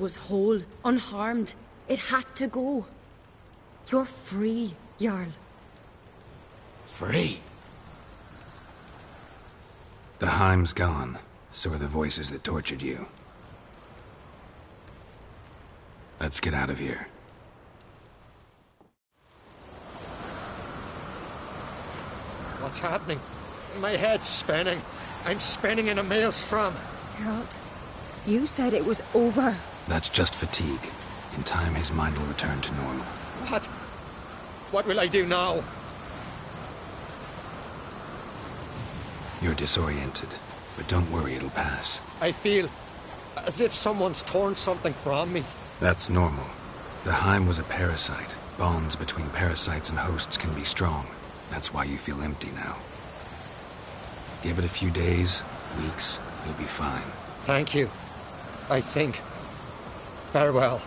was whole, unharmed. It had to go. You're free, Jarl. Free? The Heim's gone. So are the voices that tortured you. Let's get out of here. What's happening? My head's spinning. I'm spinning in a maelstrom. Geralt, you said it was over. That's just fatigue. In time, his mind will return to normal. What? What will I do now? You're disoriented, but don't worry, it'll pass. I feel as if someone's torn something from me. That's normal. The Heim was a parasite. Bonds between parasites and hosts can be strong. That's why you feel empty now. Give it a few days, weeks, you'll be fine. Thank you. I think. Farewell.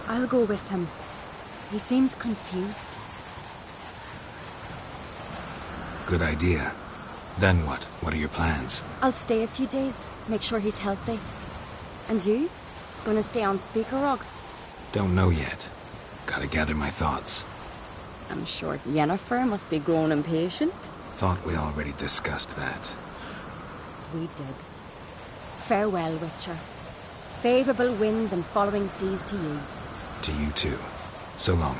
I'll go with him. He seems confused. Good idea. Then what? What are your plans? I'll stay a few days, make sure he's healthy. And you? Gonna stay on Speakerog? Don't know yet. Gotta gather my thoughts. I'm sure Yennefer must be grown impatient. Thought we already discussed that. We did. Farewell, Witcher. Favorable winds and following seas to you. To you too. So long.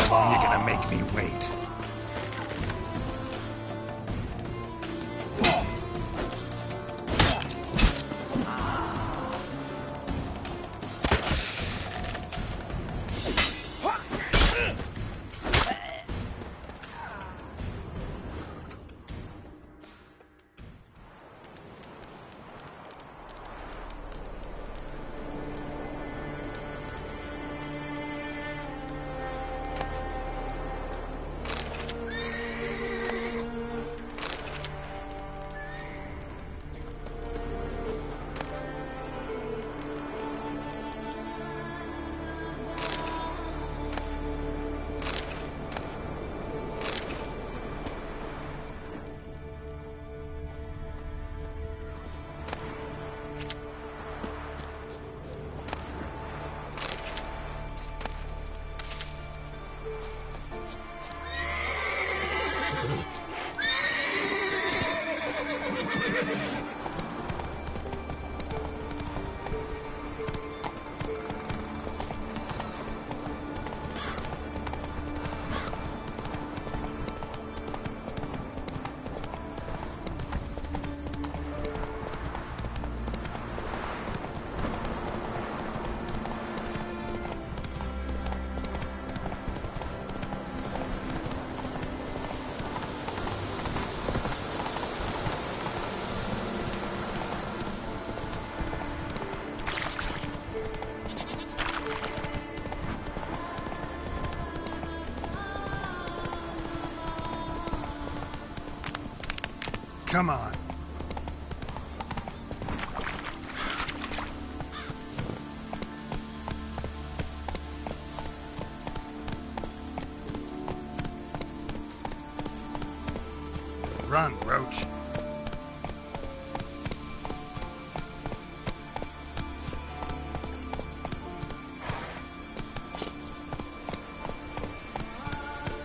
How long you gonna make me wait? Come on. Run, Roach.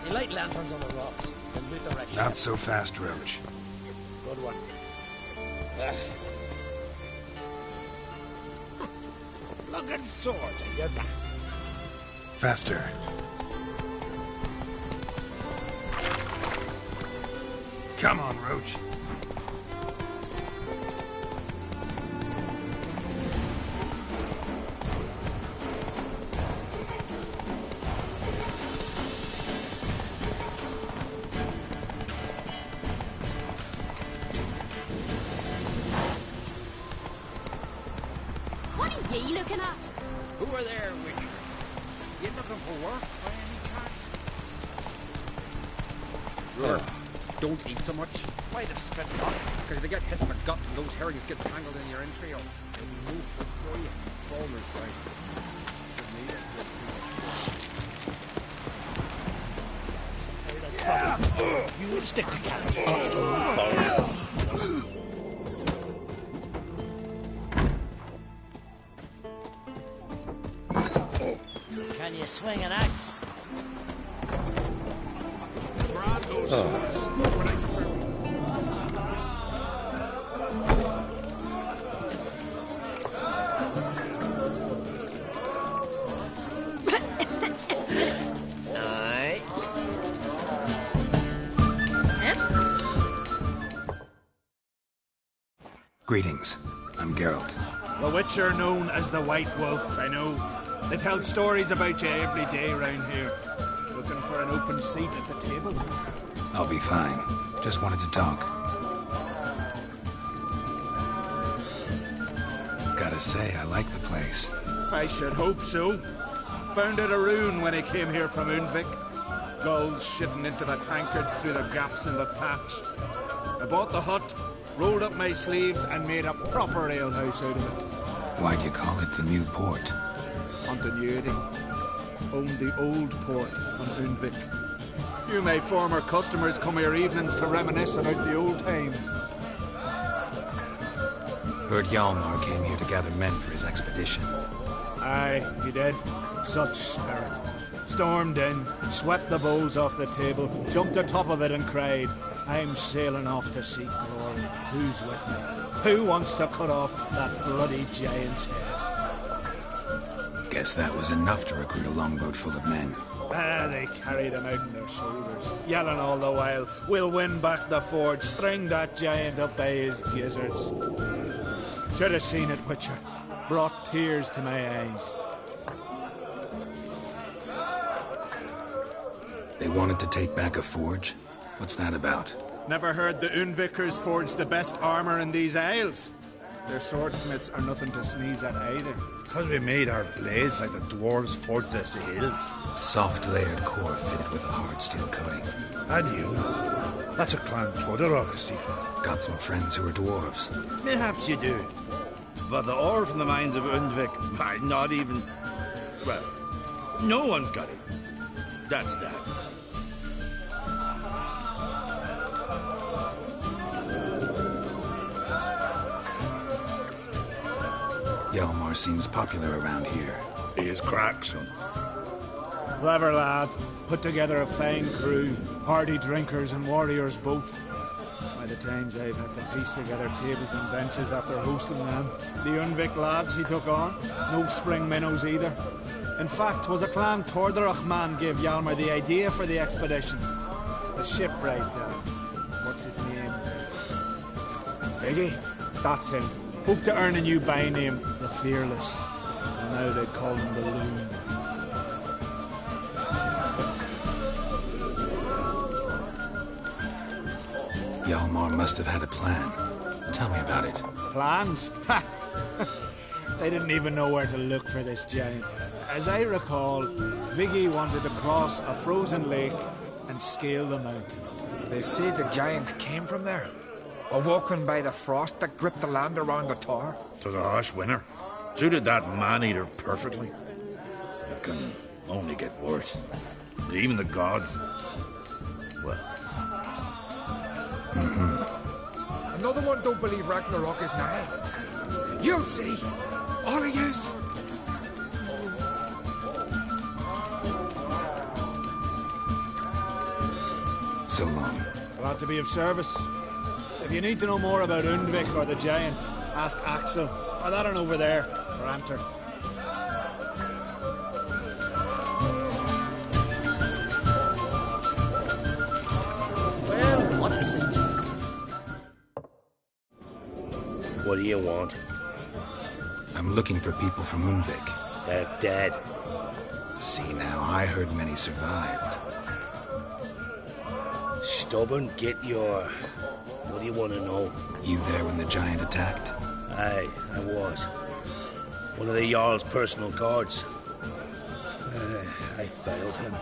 They light lanterns on the rocks. Then loot the wreck. Not so fast, Roach. Good one. Looking sword in your back. Faster. Come on, Roach. What are ye looking at? Who are there, Witcher? You looking for work by any chance? Don't eat so much. Why the spit up? Because if you get hit in the gut and those herrings get tangled in your entrails, they move before you. Baldur's right. You will stick to captain. Can you swing an axe? Aye. Greetings. I'm Geralt. The Witcher known as the White Wolf, I know. They tell stories about you every day round here. Looking for an open seat at the table? I'll be fine. Just wanted to talk. Gotta say, I like the place. I should hope so. Found it a ruin when I came here from Unvik. Gulls shitting into the tankards through the gaps in the thatch. I bought the hut, rolled up my sleeves, and made a proper alehouse out of it. Why'd you call it the New Port? Continuity. Owned the old port on Unvik. Few of my former customers come here evenings to reminisce about the old times. Heard Hjalmar came here to gather men for his expedition. Aye, he did. Such spirit. Stormed in, swept the bowls off the table, jumped atop of it and cried, I'm sailing off to seek glory. Who's with me? Who wants to cut off that bloody giant's head? Guess that was enough to recruit a longboat full of men. They carried him out on their shoulders, yelling all the while, "We'll win back the forge, string that giant up by his gizzards." Should have seen it, Witcher. Brought tears to my eyes. They wanted to take back a forge? What's that about? Never heard the Unvikers forged the best armor in these isles? Their swordsmiths are nothing to sneeze at either. Because we made our blades like the dwarves forged their hills. Soft layered core fitted with a hard steel coating. How do you know? That's a Clan Todorok secret. Got some friends who are dwarves. Perhaps you do. But the ore from the mines of Undvik, not even... Well, no one's got it. That's that. Hjalmar seems popular around here. He is crack, son. Clever lad. Put together a fine crew. Hardy drinkers and warriors both. By the times I've had to piece together tables and benches after hosting them. The Unvik lads he took on. No spring minnows either. In fact, 'twas a Clan Tordorach man gave Hjalmar the idea for the expedition. The shipwright, what's his name? Viggy? That's him. Hoped to earn a new by-name, the Fearless. And now they call him the Loon. Hjalmar must have had a plan. Tell me about it. Plans? Ha! They didn't even know where to look for this giant. As I recall, Viggy wanted to cross a frozen lake and scale the mountains. They say the giant came from there. Awoken by the frost that gripped the land around the tower. To the harsh winter. Suited that man-eater perfectly. It can only get worse. Even the gods... Well... Another one don't believe Ragnarok is nigh. You'll see. All of yous. So long. Glad to be of service. If you need to know more about Undvik or the giant, ask Axel, or that one over there, Ranter. Well, what is it? What do you want? I'm looking for people from Undvik. They're dead. See now, I heard many survived. Stubborn, get your... What do you want to know? You there when the giant attacked? Aye, I was. One of the Jarl's personal guards. I failed him.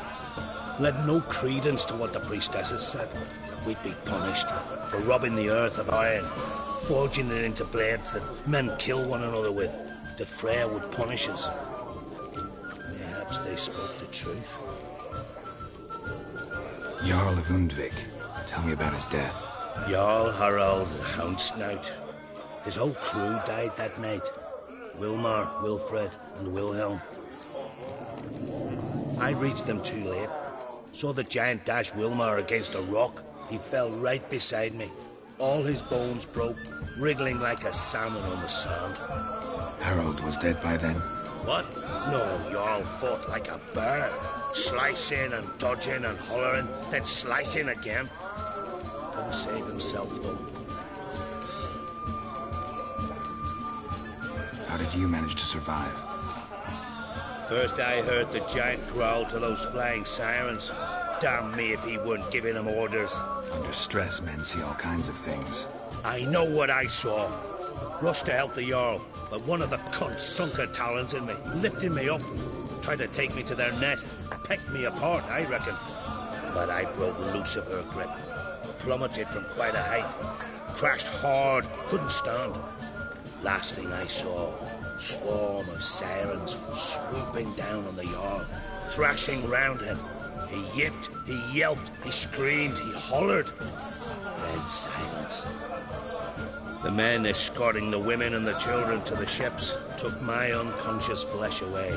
Led no credence to what the priestesses said. We'd be punished for robbing the earth of iron, forging it into blades that men kill one another with, that Freya would punish us. Perhaps they spoke the truth. Jarl of Undvik. Tell me about his death. Jarl Harald Houndsnout. His whole crew died that night. Wilmar, Wilfred, and Wilhelm. I reached them too late. Saw the giant dash Wilmar against a rock. He fell right beside me. All his bones broke, wriggling like a salmon on the sand. Harold was dead by then? What? No, Jarl fought like a bear. Slicing and dodging and hollering, then slicing again. Couldn't save himself, though. How did you manage to survive? First I heard the giant growl to those flying sirens. Damn me if he weren't giving them orders. Under stress, men see all kinds of things. I know what I saw. Rushed to help the Jarl, but one of the cunts sunk her talons in me, lifting me up. Tried to take me to their nest. Pecked me apart, I reckon. But I broke loose of her grip. Plummeted from quite a height. Crashed hard, couldn't stand. Last thing I saw, swarm of sirens swooping down on the Jarl, thrashing round him. He yipped, he yelped, he screamed, he hollered. Then silence. The men escorting the women and the children to the ships took my unconscious flesh away.